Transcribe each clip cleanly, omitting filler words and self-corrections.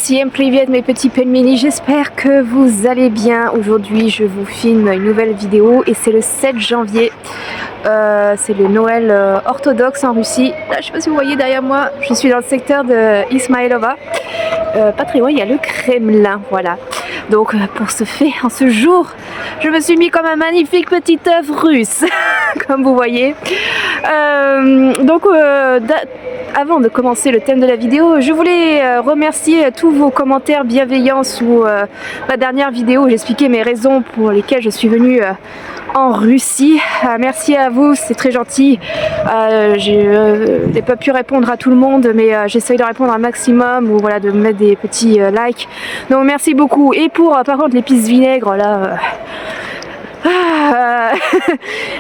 Всем привет mes petits pelmeni, j'espère que vous allez bien. Aujourd'hui je vous filme une nouvelle vidéo et c'est le 7 janvier. C'est le Noël orthodoxe en Russie. Là je sais pas si vous voyez derrière moi, je suis dans le secteur de Ismailova. Pas très loin il y a le Kremlin, voilà. Donc pour ce fait, en ce jour, je me suis mis comme un magnifique petit œuf russe, comme vous voyez. Avant de commencer le thème de la vidéo, je voulais remercier tous vos commentaires bienveillants sous ma dernière vidéo où j'expliquais mes raisons pour lesquelles je suis venue en Russie. Merci à vous, c'est très gentil. Je n'ai pas pu répondre à tout le monde, mais j'essaye de répondre un maximum ou voilà, de mettre des petits likes. Donc merci beaucoup. Et pour par contre l'épice vinaigre là.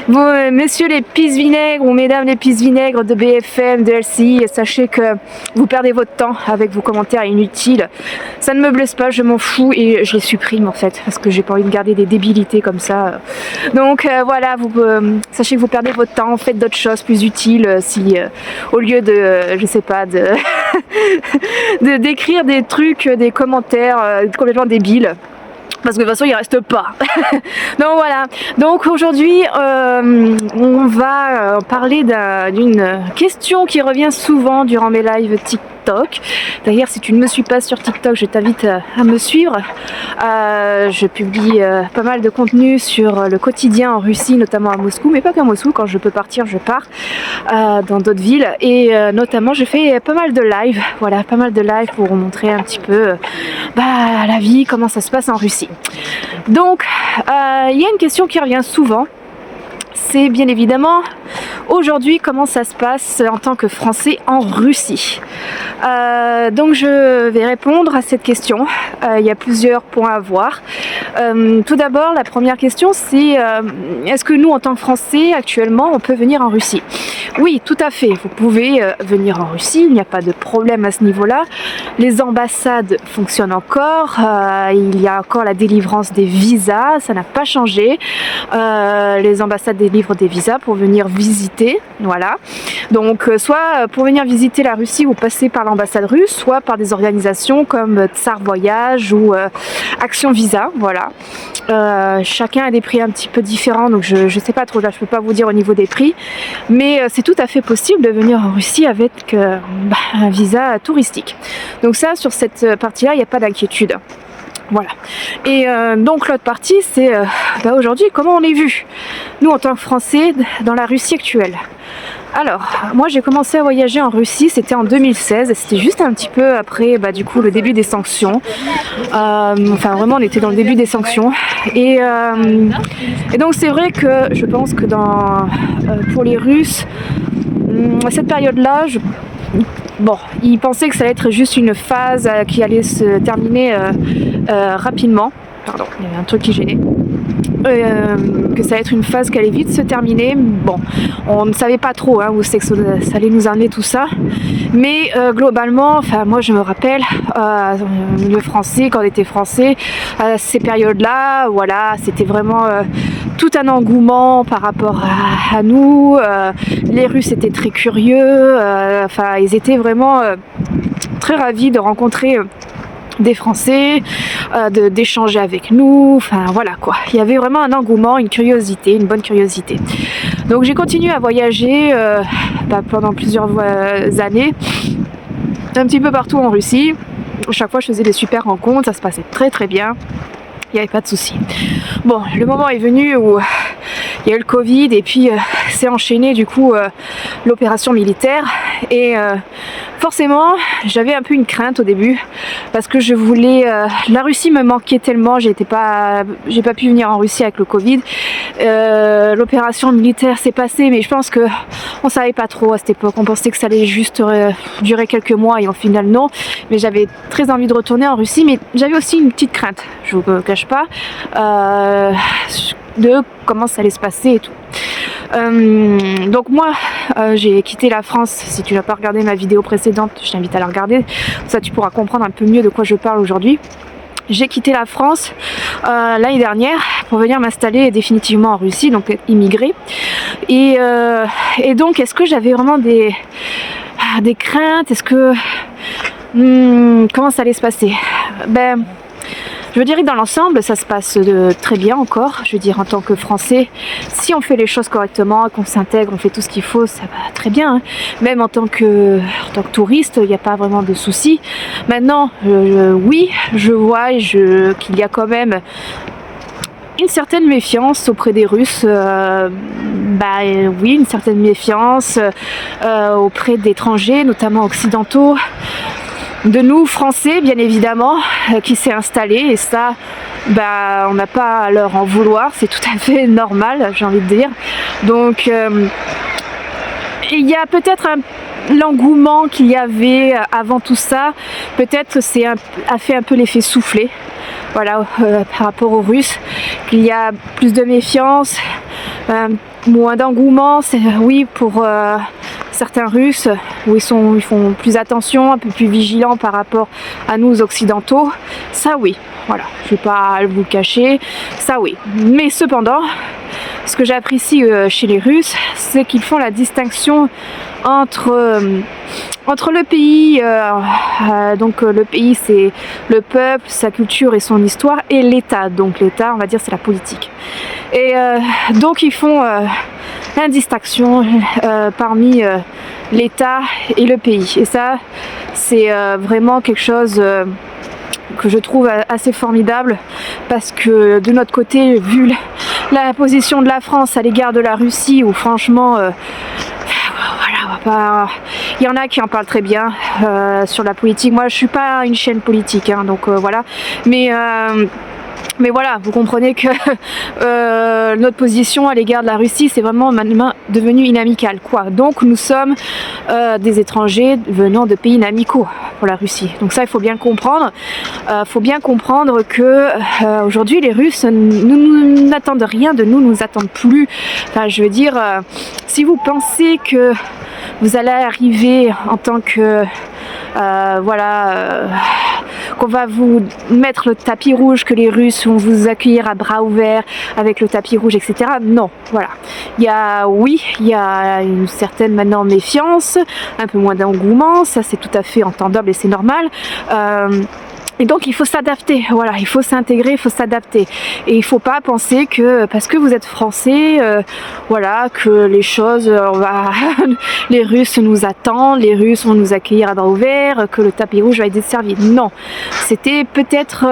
Bon, messieurs les pistes vinaigres ou mesdames les pistes vinaigres de BFM, de LCI, sachez que vous perdez votre temps avec vos commentaires inutiles. Ça ne me blesse pas, je m'en fous et je les supprime en fait parce que j'ai pas envie de garder des débilités comme ça. Donc voilà, sachez que vous perdez votre temps, faites d'autres choses plus utiles si au lieu de, je sais pas, de d'écrire des trucs, des commentaires complètement débiles. Parce que de toute façon il reste pas. Donc voilà, donc aujourd'hui on va parler d'une question qui revient souvent durant mes lives TikTok. D'ailleurs si tu ne me suis pas sur TikTok, je t'invite à me suivre. Je publie pas mal de contenu sur le quotidien en Russie, notamment à Moscou, mais pas qu'à Moscou, quand je peux partir je pars dans d'autres villes et notamment je fais pas mal de lives, voilà, pas mal de lives pour vous montrer un petit peu la vie, comment ça se passe en Russie. Donc il y a une question qui revient souvent, c'est bien évidemment aujourd'hui comment ça se passe en tant que Français en Russie. Donc je vais répondre à cette question. Il y a plusieurs points à voir. Tout d'abord, la première question c'est est-ce que nous en tant que Français actuellement on peut venir en Russie? Oui, tout à fait, vous pouvez venir en Russie, il n'y a pas de problème à ce niveau-là. Les ambassades fonctionnent encore, il y a encore la délivrance des visas, ça n'a pas changé. Les ambassades délivrent des visas pour venir visiter, voilà. Donc soit pour venir visiter la Russie vous passez par l'ambassade russe, soit par des organisations comme Tsar Voyage ou Action Visa, voilà. Chacun a des prix un petit peu différents, donc je sais pas trop, là je peux pas vous dire au niveau des prix, mais c'est tout à fait possible de venir en Russie avec un visa touristique. Donc ça, sur cette partie-là, il n'y a pas d'inquiétude. Voilà. Et donc l'autre partie, c'est aujourd'hui, comment on est vu, nous en tant que Français, dans la Russie actuelle. Alors, moi j'ai commencé à voyager en Russie, c'était en 2016, c'était juste un petit peu après du coup le début des sanctions. Enfin vraiment on était dans le début des sanctions. Et donc c'est vrai que je pense que pour les Russes, à cette période-là, ils pensaient que ça allait être juste une phase qui allait se terminer rapidement. Pardon, il y avait un truc qui gênait. Que ça allait être une phase qui allait vite se terminer. Bon, on ne savait pas trop où c'est que ça allait nous amener tout ça. Mais globalement, enfin moi je me rappelle, au milieu français, quand on était français, ces périodes-là, voilà, c'était vraiment tout un engouement par rapport à nous. Les Russes étaient très curieux, ils étaient vraiment très ravis de rencontrer des Français, d'échanger avec nous, enfin voilà quoi. Il y avait vraiment un engouement, une curiosité, une bonne curiosité. Donc j'ai continué à voyager pendant plusieurs années, un petit peu partout en Russie. Chaque fois je faisais des super rencontres, ça se passait très très bien. Il n'y avait pas de souci. Bon, le moment est venu où il y a eu le Covid et puis s'est enchaîné du coup l'opération militaire et forcément j'avais un peu une crainte au début parce que je voulais, la Russie me manquait tellement, j'ai pas pu venir en Russie avec le Covid. L'opération militaire s'est passée mais je pense que on savait pas trop à cette époque, on pensait que ça allait juste durer quelques mois et au final non, mais j'avais très envie de retourner en Russie, mais j'avais aussi une petite crainte, je vous cache pas, de comment ça allait se passer et tout. Donc moi j'ai quitté la France. Si tu n'as pas regardé ma vidéo précédente, je t'invite à la regarder, ça tu pourras comprendre un peu mieux de quoi je parle aujourd'hui. J'ai quitté la France l'année dernière pour venir m'installer définitivement en Russie, donc immigrer. Et donc est-ce que j'avais vraiment des craintes? Est-ce que Comment ça allait se passer? Ben, je dirais que dans l'ensemble, ça se passe très bien encore. Je veux dire, en tant que Français, si on fait les choses correctement, qu'on s'intègre, on fait tout ce qu'il faut, ça va très bien. Hein. Même en tant que touriste, il n'y a pas vraiment de soucis. Maintenant, oui, je vois qu'il y a quand même une certaine méfiance auprès des Russes, oui, une certaine méfiance auprès d'étrangers, notamment occidentaux, de nous Français bien évidemment, qui s'est installé, et ça, on n'a pas à leur en vouloir, c'est tout à fait normal, j'ai envie de dire. Donc il y a peut-être l'engouement qu'il y avait avant tout ça, peut-être a fait un peu l'effet soufflé. Voilà, par rapport aux Russes, qu'il y a plus de méfiance, moins d'engouement, oui, pour certains Russes, où ils font plus attention, un peu plus vigilants par rapport à nous occidentaux, ça oui, voilà, je ne vais pas vous le cacher, ça oui. Mais cependant, ce que j'apprécie chez les Russes, c'est qu'ils font la distinction entre le pays, donc le pays c'est le peuple, sa culture et son histoire, et l'État. Donc l'État, on va dire, c'est la politique. Et donc ils font la distinction parmi l'État et le pays. Et ça, c'est vraiment quelque chose que je trouve assez formidable, parce que de notre côté, vu la position de la France à l'égard de la Russie, où franchement il y en a qui en parlent très bien sur la politique. Moi je suis pas une chaîne politique, hein, donc voilà, mais voilà, vous comprenez que notre position à l'égard de la Russie, c'est vraiment maintenant devenu inamical, quoi. Donc nous sommes des étrangers venant de pays inamicaux pour la Russie. Donc ça, il faut bien le comprendre. Faut bien comprendre que aujourd'hui, les Russes n'attendent rien de nous, nous attendent plus. Enfin, je veux dire, si vous pensez que vous allez arriver en tant que qu'on va vous mettre le tapis rouge, que les Russes vont vous accueillir à bras ouverts avec le tapis rouge, etc. Non, voilà. Il y a une certaine maintenant méfiance, un peu moins d'engouement, ça c'est tout à fait entendable et c'est normal. Et donc il faut s'adapter, voilà, il faut s'intégrer, il faut s'adapter. Et il ne faut pas penser que parce que vous êtes français, que les choses, les Russes nous attendent, les Russes vont nous accueillir à bras ouverts, que le tapis rouge va être desservi. Non, c'était peut-être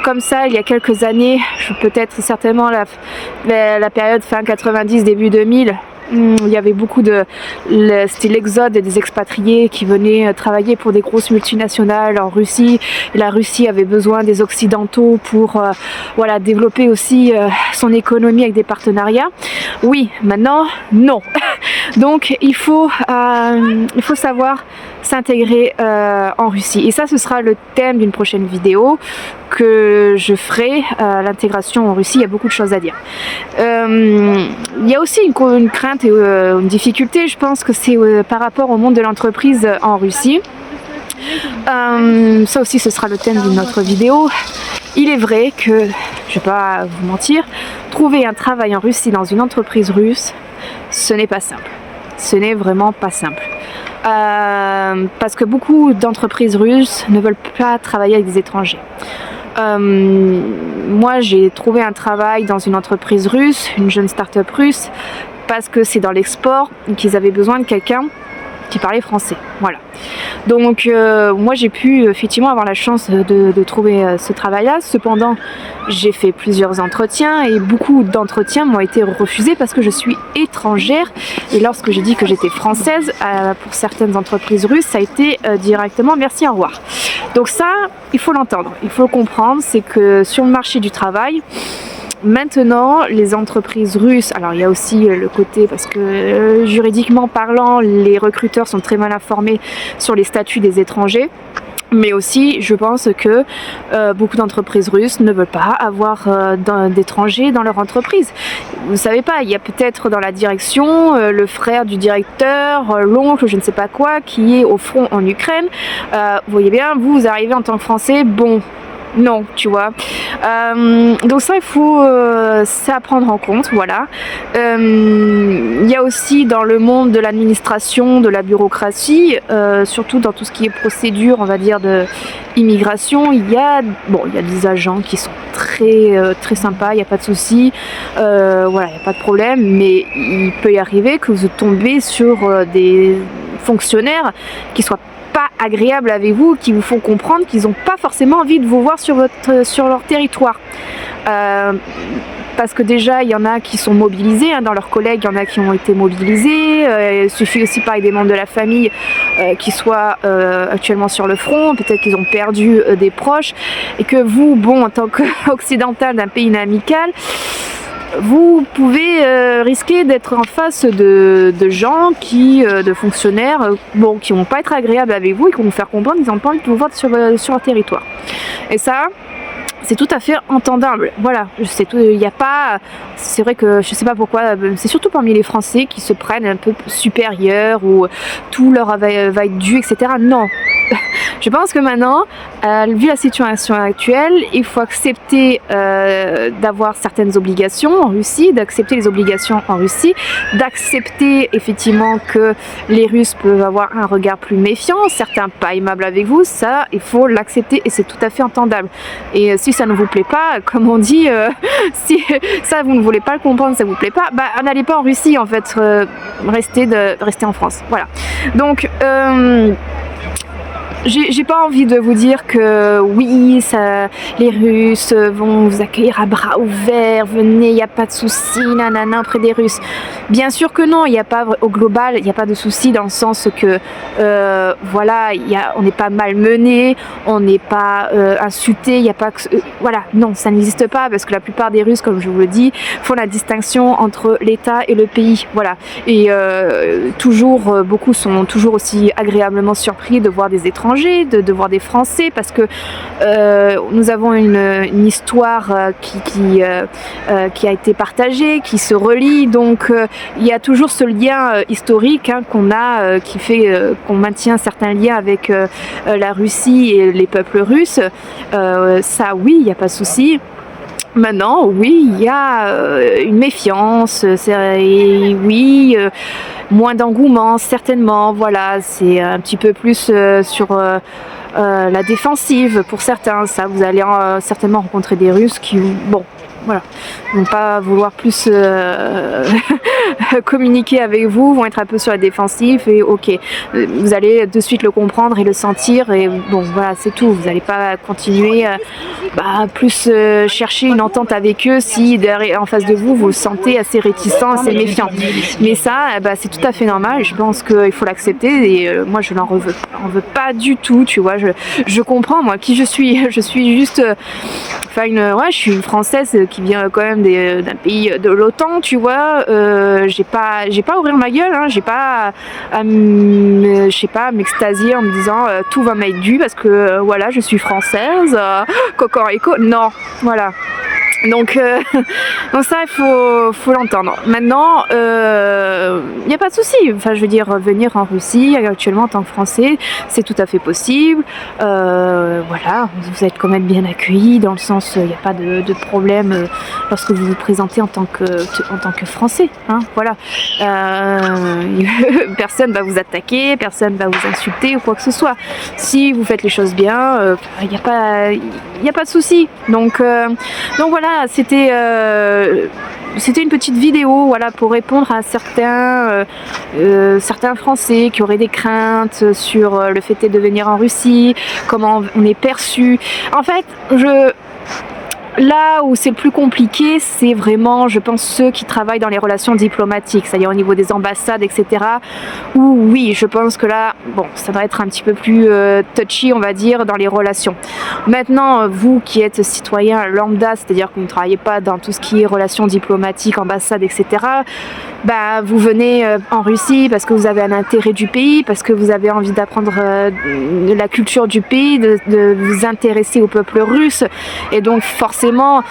comme ça il y a quelques années, peut-être certainement la période fin 90, début 2000. Il y avait beaucoup c'était l'exode des expatriés qui venaient travailler pour des grosses multinationales en Russie, et la Russie avait besoin des occidentaux pour développer aussi son économie avec des partenariats. Oui, maintenant non. Donc il faut savoir s'intégrer en Russie, et ça ce sera le thème d'une prochaine vidéo que je ferai. L'intégration en Russie, il y a beaucoup de choses à dire. Il y a aussi une crainte et une difficulté, je pense que c'est par rapport au monde de l'entreprise en Russie. Ça aussi ce sera le thème d'une autre vidéo. Il est vrai que, je ne vais pas vous mentir, trouver un travail en Russie dans une entreprise russe, ce n'est pas simple. Ce n'est vraiment pas simple. Parce que beaucoup d'entreprises russes ne veulent pas travailler avec des étrangers. Moi j'ai trouvé un travail dans une entreprise russe, une jeune start-up russe, parce que c'est dans l'export et qu'ils avaient besoin de quelqu'un qui parlait français. Voilà. Donc moi j'ai pu effectivement avoir la chance de trouver ce travail-là. Cependant, j'ai fait plusieurs entretiens et beaucoup d'entretiens m'ont été refusés parce que je suis étrangère. Et lorsque j'ai dit que j'étais française, pour certaines entreprises russes, ça a été directement merci, au revoir. Donc ça, il faut l'entendre, il faut le comprendre, c'est que sur le marché du travail, maintenant, les entreprises russes, alors il y a aussi le côté, parce que juridiquement parlant, les recruteurs sont très mal informés sur les statuts des étrangers, mais aussi je pense que beaucoup d'entreprises russes ne veulent pas avoir d'étrangers dans leur entreprise. Vous ne savez pas, il y a peut-être dans la direction le frère du directeur, l'oncle, je ne sais pas quoi, qui est au front en Ukraine. Vous voyez bien, vous arrivez en tant que Français, bon, non, tu vois. Donc ça, il faut ça à prendre en compte, voilà. Il y a aussi dans le monde de l'administration, de la bureaucratie, surtout dans tout ce qui est procédure, on va dire, de immigration, il y a des agents qui sont très sympas, il n'y a pas de souci, voilà, il n'y a pas de problème, mais il peut y arriver que vous tombez sur des fonctionnaires qui soient pas agréables avec vous, qui vous font comprendre qu'ils n'ont pas forcément envie de vous voir sur leur territoire. Parce que déjà, il y en a qui sont mobilisés, dans leurs collègues, il y en a qui ont été mobilisés. Il suffit aussi pareil des membres de la famille qui soient actuellement sur le front, peut-être qu'ils ont perdu des proches, et que vous, bon, en tant qu'occidental d'un pays amical, vous pouvez risquer d'être en face de gens de fonctionnaires, qui vont pas être agréables avec vous et qui vont vous faire comprendre qu'ils n'ont pas envie de vous voir sur leur territoire. Et ça, c'est tout à fait entendable. Voilà, il n'y a pas. C'est vrai que je sais pas pourquoi. C'est surtout parmi les Français qui se prennent un peu supérieurs ou tout leur va être dû, etc. Non. Je pense que maintenant, vu la situation actuelle, il faut accepter d'avoir certaines obligations en Russie, d'accepter les obligations en Russie, d'accepter effectivement que les Russes peuvent avoir un regard plus méfiant, certains pas aimables avec vous, ça, il faut l'accepter et c'est tout à fait entendable. Et si ça ne vous plaît pas, comme on dit, si ça vous ne voulez pas le comprendre, ça vous plaît pas, n'allez pas en Russie en fait, restez en France. Voilà. Donc j'ai pas envie de vous dire que oui, les Russes vont vous accueillir à bras ouverts, venez, il n'y a pas de souci, nanana, près des Russes. Bien sûr que non, il n'y a pas, au global, il n'y a pas de souci dans le sens que, voilà, on n'est pas malmené, on n'est pas insulté, il n'y a pas que, voilà, non, ça n'existe pas parce que la plupart des Russes, comme je vous le dis, font la distinction entre l'État et le pays, voilà. Et beaucoup sont toujours aussi agréablement surpris de voir des étrangers, de voir des Français parce que nous avons une histoire qui a été partagée, qui se relie, donc il y a toujours ce lien historique qu'on a, qui fait qu'on maintient certains liens avec la Russie et les peuples russes. Ça oui, il n'y a pas de souci. Maintenant, oui, il y a une méfiance, oui, moins d'engouement, certainement, voilà, c'est un petit peu plus sur la défensive pour certains, ça, vous allez certainement rencontrer des Russes qui, bon, voilà, vont pas vouloir plus communiquer avec vous, vont être un peu sur la défensive et ok, vous allez de suite le comprendre et le sentir et bon voilà c'est tout, vous n'allez pas continuer plus chercher une entente avec eux si derrière, en face de vous vous sentez assez réticent, assez méfiant. Mais ça c'est tout à fait normal et je pense qu'il faut l'accepter et moi je n'en veux pas du tout, tu vois, je comprends moi qui je suis juste je suis une Française qui vient quand même d'un pays de l'OTAN, tu vois, j'ai pas à ouvrir ma gueule, hein, j'ai pas à m'extasier en me disant tout va m'être dû parce que voilà, je suis française, cocorico, non, voilà. Donc ça il faut l'entendre. Maintenant il n'y a pas de souci. Enfin je veux dire venir en Russie actuellement en tant que Français c'est tout à fait possible. Voilà, vous êtes quand même bien accueillis dans le sens il n'y a pas de problème lorsque vous vous présentez en tant que Français. Hein, voilà. Personne va vous attaquer, personne va vous insulter ou quoi que ce soit. Si vous faites les choses bien, il n'y a pas de souci. Donc voilà. C'était une petite vidéo voilà, pour répondre à certains Français qui auraient des craintes sur le fait de venir en Russie, comment on est perçu. En fait, là où c'est le plus compliqué, c'est vraiment, je pense, ceux qui travaillent dans les relations diplomatiques, c'est-à-dire au niveau des ambassades, etc. Où oui, je pense que là, bon, ça va être un petit peu plus touchy, on va dire, dans les relations. Maintenant, vous qui êtes citoyen lambda, c'est-à-dire que vous ne travaillez pas dans tout ce qui est relations diplomatiques, ambassades, etc., vous venez en Russie parce que vous avez un intérêt du pays, parce que vous avez envie d'apprendre la culture du pays, de vous intéresser au peuple russe, et donc forcément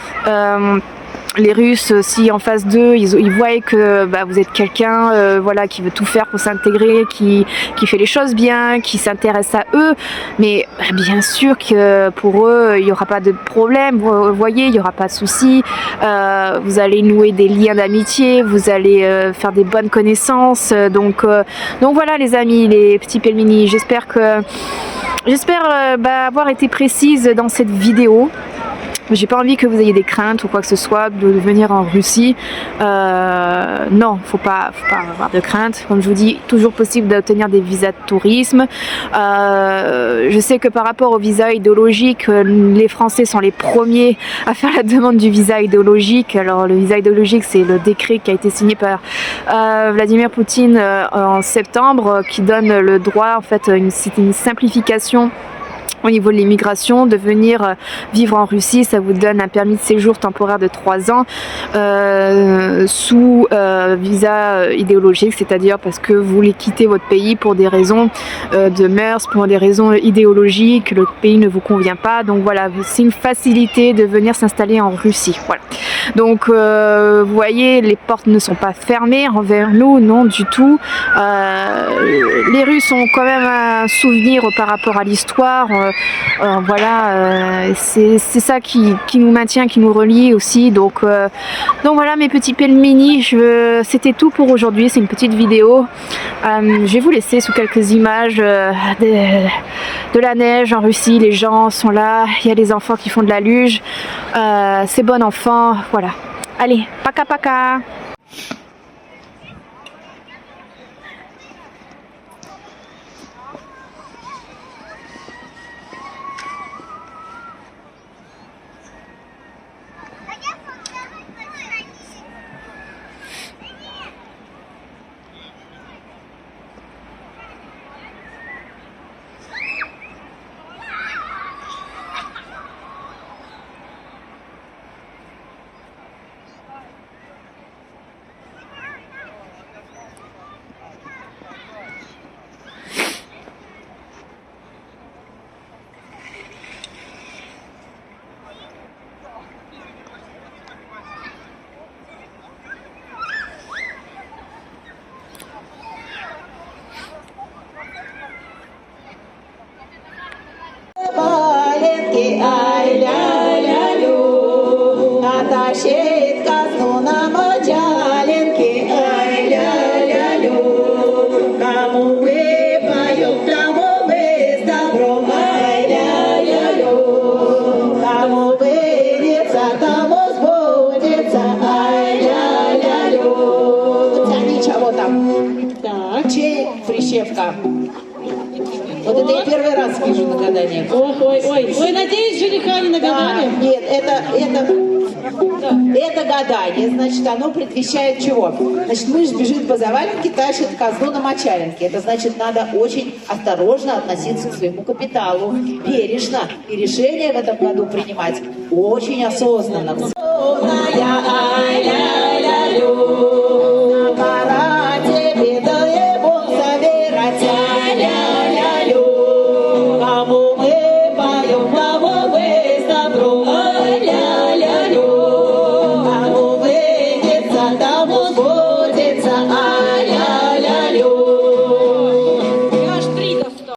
les Russes, si en face d'eux, ils voient que vous êtes quelqu'un voilà, qui veut tout faire pour s'intégrer, qui fait les choses bien, qui s'intéresse à eux, mais bien sûr que pour eux, il n'y aura pas de problème, vous voyez, il n'y aura pas de soucis, vous allez nouer des liens d'amitié, vous allez faire des bonnes connaissances, donc voilà les amis, les petits pelmini, j'espère avoir été précise dans cette vidéo. J'ai pas envie que vous ayez des craintes ou quoi que ce soit de venir en Russie. Non, faut pas avoir de crainte. Comme je vous dis, toujours possible d'obtenir des visas de tourisme. Je sais que par rapport au visa idéologique, les Français sont les premiers à faire la demande du visa idéologique. Alors le visa idéologique, c'est le décret qui a été signé par Vladimir Poutine en septembre, qui donne le droit, en fait, c'est une simplification au niveau de l'immigration, de venir vivre en Russie. Ça vous donne un permis de séjour temporaire de 3 ans sous visa idéologique, c'est-à-dire parce que vous voulez quitter votre pays pour des raisons de mœurs, pour des raisons idéologiques, le pays ne vous convient pas, donc voilà, c'est une facilité de venir s'installer en Russie, voilà. Donc vous voyez, les portes ne sont pas fermées envers nous, non du tout. Les Russes ont quand même un souvenir par rapport à l'histoire, voilà, c'est ça qui nous maintient, qui nous relie aussi, donc voilà mes petits pelmini, c'était tout pour aujourd'hui, c'est une petite vidéo. Je vais vous laisser sous quelques images de la neige en Russie, les gens sont là, il y a les enfants qui font de la luge, c'est bon enfant, voilà. Allez, paka paka. Тащит казну на мочалинке, ай-ля-ля-лю. Кому выпоют, тому мы с добром, ай-ля-ля-лю. Кому вынется, тому сбудется, ай-ля-ля-лю. Ничего там. Так, чей прищепка? Вот это я первый раз вижу на гаданиях. Ой, надеюсь, жениха не нагадали? Да, нет, это гадание, значит, оно предвещает чего? Значит, мышь бежит по заваленке, тащит козлу на мочалинке. Это значит, надо очень осторожно относиться к своему капиталу, бережно, и решения в этом году принимать очень осознанно.